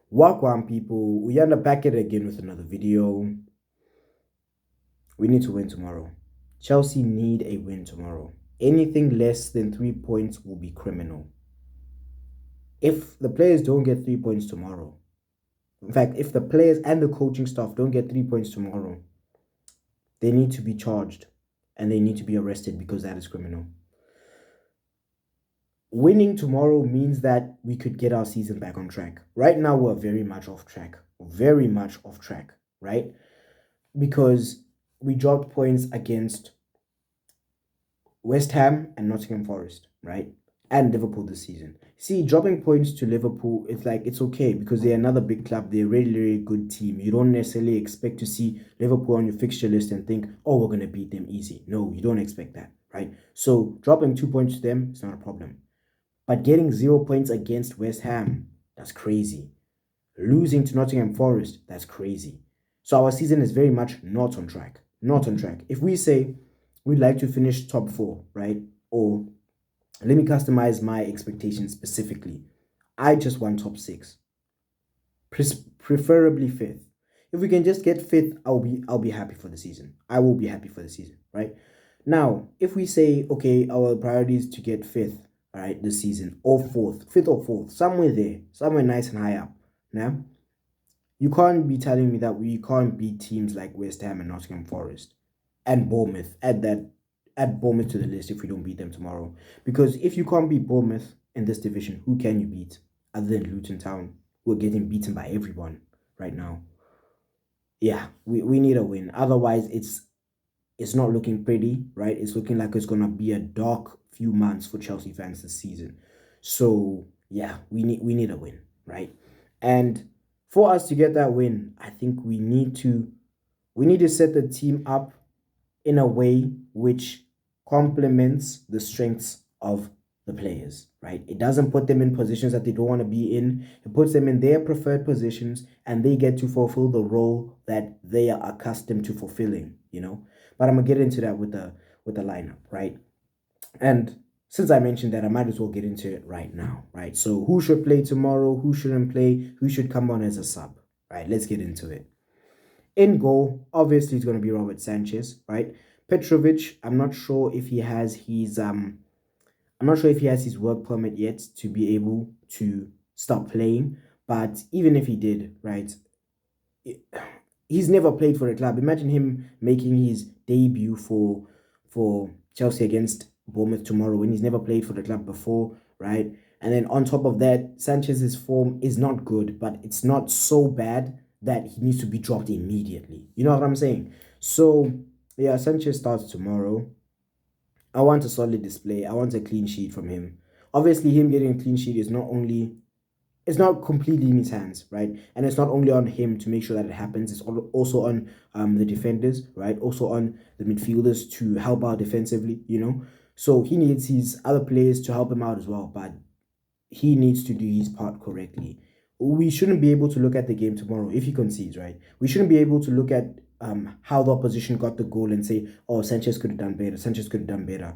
Welcome, people. We are back at it again with another video. We need to win tomorrow. Chelsea need a win tomorrow. Anything less than 3 points will be criminal. If the players don't get 3 points tomorrow, in fact, if the players and the coaching staff don't get 3 points tomorrow, they need to be charged and they need to be arrested because that is criminal. Winning tomorrow means that we could get our season back on track. Right now, we're very much off track. Very much off track, right? Because we dropped points against West Ham and Nottingham Forest, right? And Liverpool this season. See, dropping points to Liverpool, it's like it's okay because they're another big club. They're a really, really good team. You don't necessarily expect to see Liverpool on your fixture list and think, oh, we're going to beat them easy. No, you don't expect that, right? So dropping 2 points to them is not a problem. But getting 0 points against West Ham, that's crazy. Losing to Nottingham Forest, that's crazy. So our season is very much not on track. Not on track. If we say we'd like to finish top 4, right? Or let me customize my expectations specifically. I just want top 6. Preferably 5th. If we can just get 5th, I'll be happy for the season. I will be happy for the season, right? Now, if we say, okay, our priority is to get 5th, all right, this season, or 4th, 5th or 4th, somewhere there, somewhere nice and high up. Now, you can't be telling me that we can't beat teams like West Ham and Nottingham Forest and Bournemouth. Add Bournemouth to the list if we don't beat them tomorrow. Because if you can't beat Bournemouth in this division, who can you beat other than Luton Town, who are getting beaten by everyone right now? Yeah, we need a win. Otherwise, it's not looking pretty, right? It's looking like it's gonna be a dark few months for Chelsea fans this season. So yeah, we need a win, right? And for us to get that win, I think we need to set the team up in a way which complements the strengths of the players, right? It doesn't put them in positions that they don't want to be in. It puts them in their preferred positions and they get to fulfill the role that they are accustomed to fulfilling, you know? But I'm gonna get into that with the lineup, right? And since I mentioned that, I might as well get into it right now, right? So who should play tomorrow? Who shouldn't play? Who should come on as a sub? Right, let's get into it. In goal, obviously it's going to be Robert Sanchez, right? Petrovic, I'm not sure if he has his work permit yet to be able to stop playing, but even if he did, right? He's never played for a club. Imagine him making his debut for Chelsea against Bournemouth tomorrow when he's never played for the club before, right? And then on top of that, Sanchez's form is not good, but it's not so bad that he needs to be dropped immediately. You know what I'm saying? So yeah, Sanchez starts tomorrow. I want a solid display. I want a clean sheet from him. Obviously, him getting a clean sheet is not only it's not completely in his hands, right? And it's not only on him to make sure that it happens. It's also on the defenders, right? Also on the midfielders to help out defensively, you know. So he needs his other players to help him out as well, but he needs to do his part correctly. We shouldn't be able to look at the game tomorrow if he concedes, right? We shouldn't be able to look at how the opposition got the goal and say, "Oh, Sanchez could have done better. Sanchez could have done better,"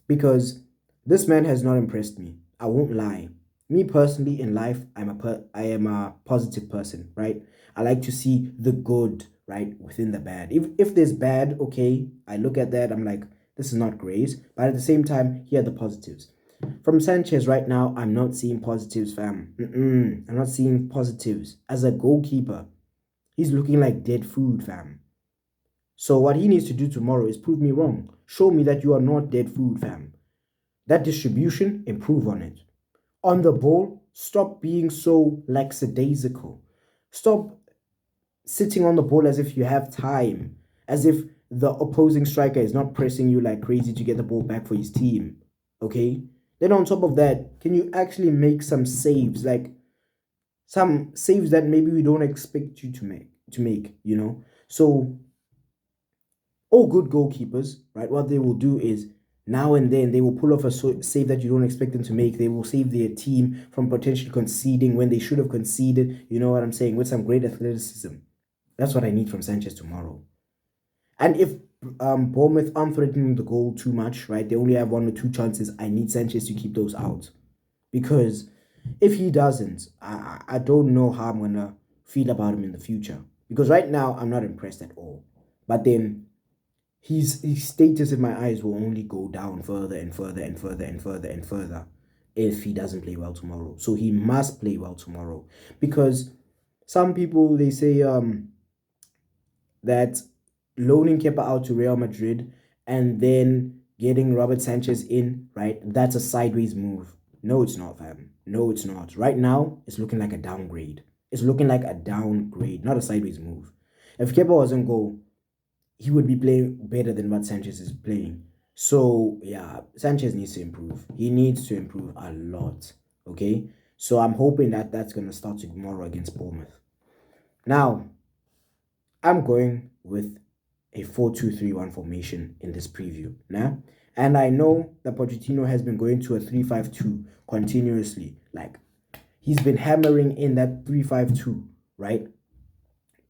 because this man has not impressed me. I won't lie. Me personally in life, I am a positive person, right? I like to see the good, right, within the bad. If there's bad, okay, I look at that, I'm like, this is not great. But at the same time, here are the positives. From Sanchez right now, I'm not seeing positives, fam. I'm not seeing positives. As a goalkeeper, he's looking like dead food, fam. So what he needs to do tomorrow is prove me wrong. Show me that you are not dead food, fam. That distribution, improve on it. On the ball, stop being so lackadaisical. Stop sitting on the ball as if you have time, as if the opposing striker is not pressing you like crazy to get the ball back for his team. Okay? Then on top of that, can you actually make some saves, like some saves that maybe we don't expect you to make, you know? So all good goalkeepers, right? What they will do is now and then they will pull off a save that you don't expect them to make. They will save their team from potentially conceding when they should have conceded. You know what I'm saying? With some great athleticism. That's what I need from Sanchez tomorrow. And if Bournemouth aren't threatening the goal too much, right? They only have 1 or 2 chances. I need Sanchez to keep those out because If he doesn't, I don't know how I'm gonna feel about him in the future. Because right now I'm not impressed at all. But then his status in my eyes will only go down further and further and further and further and further if he doesn't play well tomorrow. So he must play well tomorrow. Because some people they say that loaning Kepa out to Real Madrid and then getting Robert Sanchez in, right? That's a sideways move. No, it's not, fam. No, it's not. Right now, it's looking like a downgrade. It's looking like a downgrade, not a sideways move. If Kepa wasn't go, he would be playing better than what Sanchez is playing. So yeah, Sanchez needs to improve. He needs to improve a lot. Okay, so I'm hoping that that's gonna start tomorrow against Bournemouth. Now I'm going with a 4-2-3-1 formation in this preview. Nah? And I know that Pochettino has been going to a 3-5-2 continuously. Like, he's been hammering in that 3-5-2, right?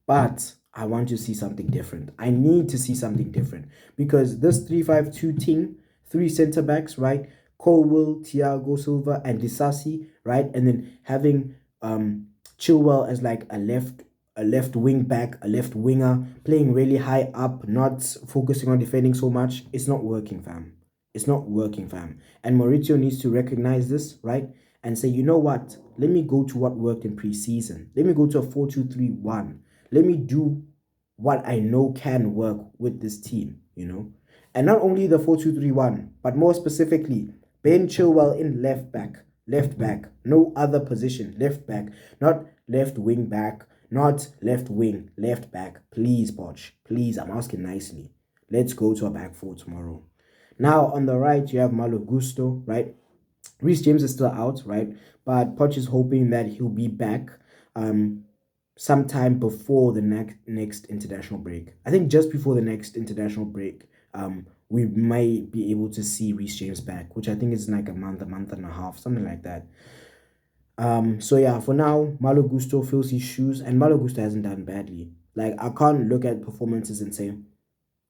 But I want to see something different. I need to see something different because this 3-5-2 team, three center backs, right? Colwell, Thiago Silva, and Disasi, right? And then having Chilwell as like a left wing back, a left winger, playing really high up, not focusing on defending so much. It's not working, fam. It's not working, fam. And Maurizio needs to recognize this, right? And say, you know what? Let me go to what worked in preseason. Let me go to a 4-2-3-1. Let me do what I know can work with this team, you know? And not only the 4-2-3-1, but more specifically, Ben Chilwell in left back, no other position, left back, not left wing back, not left wing, left back. Please, Poch, please, I'm asking nicely. Let's go to a back four tomorrow. Now, on the right, you have Malo Gusto, right? Reece James is still out, right? But Poch is hoping that he'll be back sometime before the next international break. I think just before the next international break, we might be able to see Reece James back, which I think is like a month and a half, something like that. So yeah, for now, Malo Gusto fills his shoes, and Malo Gusto hasn't done badly. Like, I can't look at performances and say,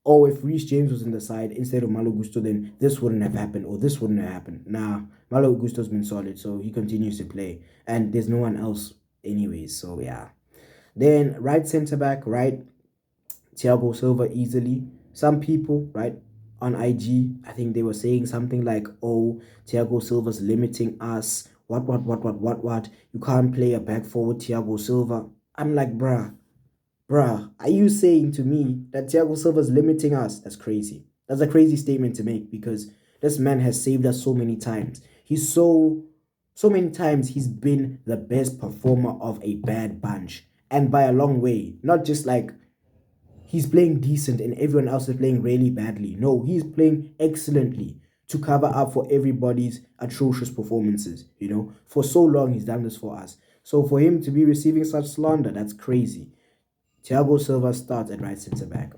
oh, if Reece James was in the side instead of Malo Gusto, then this wouldn't have happened or this wouldn't have happened. Nah, Malo Gusto's been solid, so he continues to play, and there's no one else anyways. So yeah. Then right centre back, right, Thiago Silva easily. Some people, right, on IG, I think they were saying something like, oh, Thiago Silva's limiting us. What? You can't play a back forward Thiago Silva. I'm like, bruh, are you saying to me that Thiago Silva's limiting us? That's crazy. That's a crazy statement to make because this man has saved us so many times. So many times he's been the best performer of a bad bunch. And by a long way. Not just like he's playing decent and everyone else is playing really badly. No, he's playing excellently to cover up for everybody's atrocious performances. You know, for so long he's done this for us. So for him to be receiving such slander, that's crazy. Thiago Silva starts at right centre back.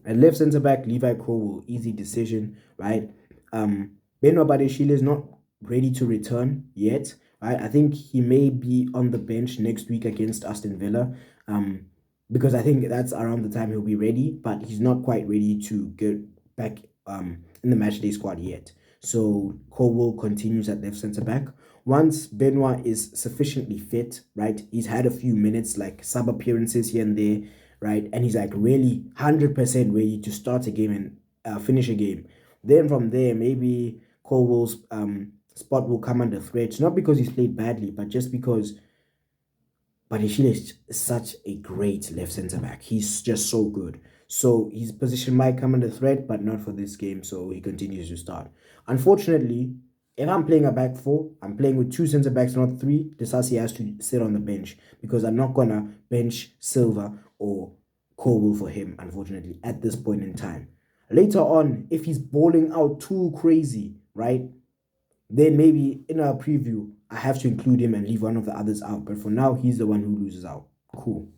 At left centre back, Levi Colwill, easy decision, right? Benoit Badiashile is not ready to return yet, right? I think he may be on the bench next week against Aston Villa, because I think that's around the time he'll be ready, but he's not quite ready to get back in the matchday squad yet. So Colwill continues at left centre back. Once Benoit is sufficiently fit, right? He's had a few minutes, like sub appearances here and there, right? And he's like really 100% ready to start a game and finish a game. Then from there, maybe Colwill's spot will come under threat, not because he's played badly, but just because Badiashile is such a great left centre back. He's just so good. So his position might come under threat, but not for this game. So he continues to start. Unfortunately, if I'm playing a back four, I'm playing with two centre backs, not three. Disasi has to sit on the bench because I'm not gonna bench Silva or Colwill for him, unfortunately, at this point in time. Later on, if he's balling out too crazy, right? Then maybe in our preview, I have to include him and leave one of the others out. But for now, he's the one who loses out. Cool.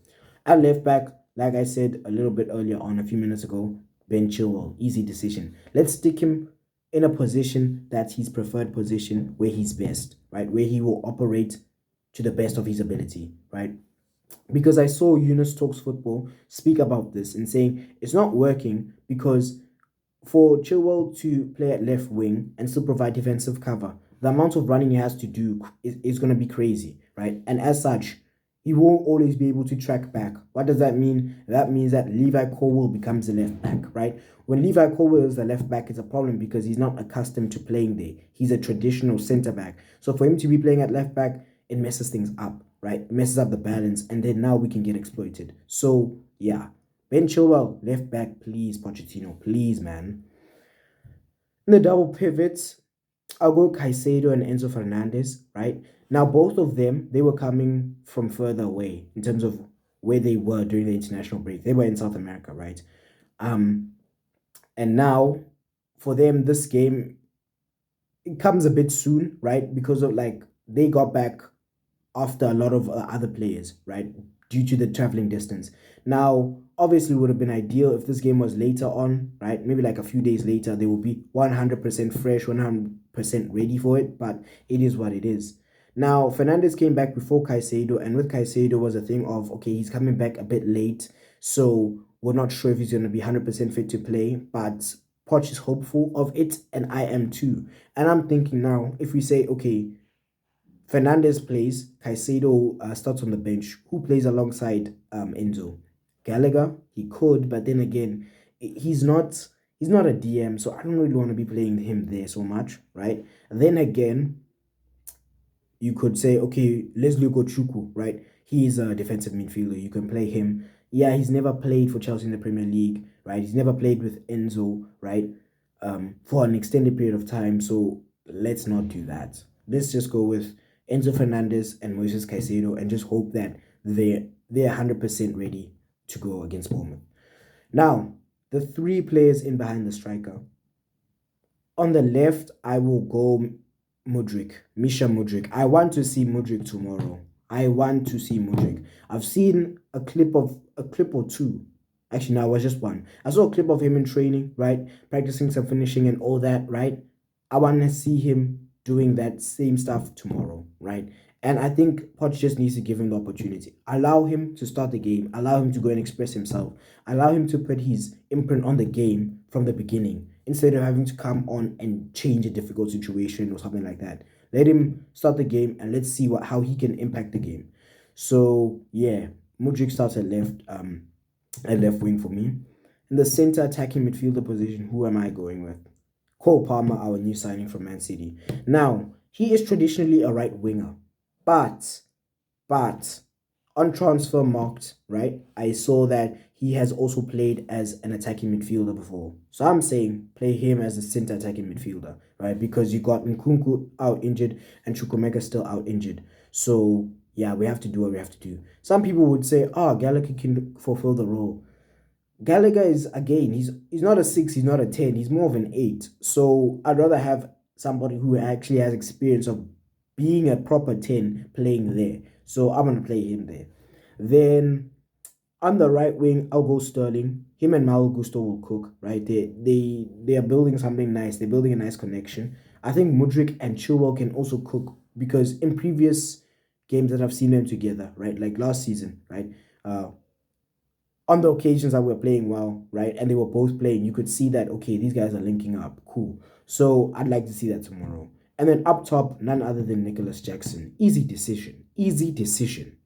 At left back, like I said a little bit earlier on, a few minutes ago, Ben Chilwell. Easy decision. Let's stick him in a position that's his preferred position, where he's best, right? Where he will operate to the best of his ability, right? Because I saw Eunice Talks Football speak about this and saying it's not working because for Chilwell to play at left wing and still provide defensive cover, the amount of running he has to do is going to be crazy, right? And as such, he won't always be able to track back. What does that mean? That means that Levi Colwill becomes the left back, right? When Levi Colwill is the left back, it's a problem because he's not accustomed to playing there. He's a traditional centre back. So for him to be playing at left back, it messes things up, right? It messes up the balance, and then now we can get exploited. So yeah, Ben Chilwell, left back, please, Pochettino, please, man. In the double pivots, I'll go Caicedo and Enzo Fernandez, right? Now, both of them, they were coming from further away in terms of where they were during the international break. They were in South America, right? Um, and now, for them, this game, it comes a bit soon, right? Because of like, they got back after a lot of other players, right? Due to the traveling distance. Now, obviously, it would have been ideal if this game was later on, right? Maybe like a few days later, they will be 100% fresh, 100% ready for it, but it is what it is. Now, Fernandez came back before Caicedo, and with Caicedo was a thing of, okay, he's coming back a bit late, so we're not sure if he's going to be 100% fit to play, but Poch is hopeful of it, and I am too. And I'm thinking now, if we say, okay, Fernandez plays. Caicedo starts on the bench. Who plays alongside Enzo? Gallagher. He could, but then again, he's not. He's not a DM, so I don't really want to be playing him there so much, right? And then again, you could say, okay, Leslie Gochuku, right? He's a defensive midfielder. You can play him. Yeah, he's never played for Chelsea in the Premier League, right? He's never played with Enzo, right? For an extended period of time. So let's not do that. Let's just go with Enzo Fernandez and Moises Caicedo and just hope that they're 100% ready to go against Bournemouth. Now, the three players in behind the striker. On the left, I will go Misha Mudrik. I want to see Mudrik tomorrow. I want to see Mudrik. I've seen a clip or two. Actually, no, it was just one. I saw a clip of him in training, right? Practicing some finishing and all that, right? I want to see him doing that same stuff tomorrow, right? And I think Poch just needs to give him the opportunity. Allow him to start the game. Allow him to go and express himself. Allow him to put his imprint on the game from the beginning instead of having to come on and change a difficult situation or something like that. Let him start the game and let's see how he can impact the game. So yeah, Mudrik starts at left wing for me. In the center attacking midfielder position, who am I going with? Cole Palmer, our new signing from Man City. Now, he is traditionally a right winger, but on transfer marked, right? I saw that he has also played as an attacking midfielder before. So I'm saying play him as a center attacking midfielder, right? Because you got Nkunku out injured and Chukwemeka still out injured. So yeah, we have to do what we have to do. Some people would say, oh, Gallagher can fulfill the role. Gallagher is, again, he's not a 6, he's not a 10, he's more of an 8. So I'd rather have somebody who actually has experience of being a proper 10 playing there. So I'm going to play him there. Then on the right wing, I'll go Sterling. Him and Malo Gusto will cook, right? They are building something nice. They're building a nice connection. I think Mudrik and Chilwell can also cook because in previous games that I've seen them together, right? Like last season, right? On the occasions that we're playing well, right? And they were both playing, you could see that, okay, these guys are linking up. Cool. So I'd like to see that tomorrow. And then up top, none other than Nicholas Jackson. Easy decision. Easy decision.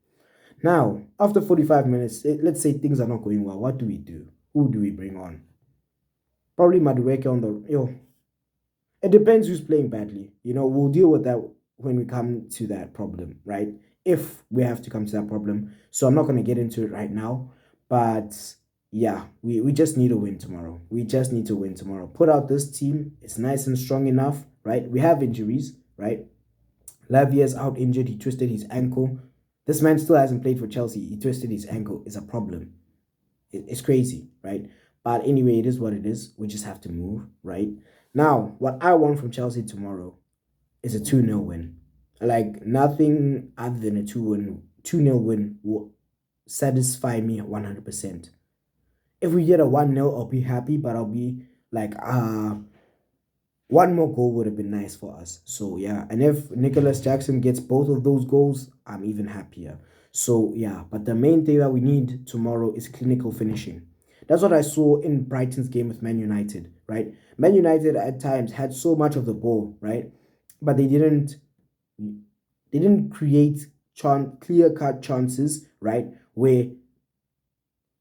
Now, after 45 minutes, let's say things are not going well. What do we do? Who do we bring on? Probably Madueke on the... It depends who's playing badly. We'll deal with that when we come to that problem, right? If we have to come to that problem. So I'm not going to get into it right now. But yeah, we just need to win tomorrow. We just need to win tomorrow. Put out this team. It's nice and strong enough, right? We have injuries, right? Lavier's out injured. He twisted his ankle. This man still hasn't played for Chelsea. He twisted his ankle. It's a problem. It's crazy, right? But anyway, it is what it is. We just have to move, right? Now, what I want from Chelsea tomorrow is a 2-0 win. Like, nothing other than a 2-0 win will satisfy me 100%. If we get a 1-0, I'll be happy, but I'll be like, one more goal would have been nice for us. So yeah, and if Nicholas Jackson gets both of those goals, I'm even happier. So yeah, but the main thing that we need tomorrow is clinical finishing. That's what I saw in Brighton's game with Man United, right? Man United at times had so much of the ball, right? but they didn't create clear cut chances, right? Where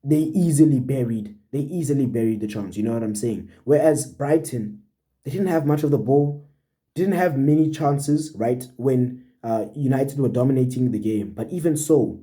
they easily buried the chance. You know what I'm saying? Whereas Brighton, they didn't have much of the ball, didn't have many chances, right? When United were dominating the game, but even so,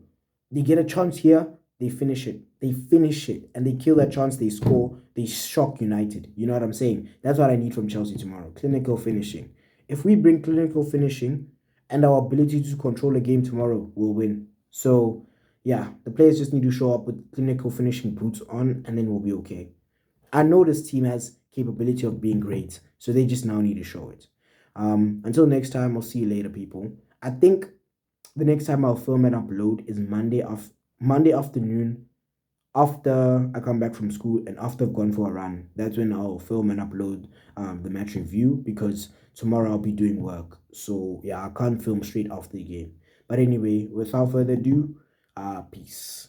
they get a chance here, they finish it. They finish it and they kill that chance, they score, they shock United. You know what I'm saying? That's what I need from Chelsea tomorrow. Clinical finishing. If we bring clinical finishing and our ability to control a game tomorrow, we'll win. So yeah, the players just need to show up with clinical finishing boots on, and then we'll be okay. I know this team has capability of being great, so they just now need to show it. Until next time, I'll see you later, people. I think the next time I'll film and upload is Monday afternoon after I come back from school and after I've gone for a run. That's when I'll film and upload the match review, because tomorrow I'll be doing work. So yeah, I can't film straight after the game. But anyway, without further ado, peace.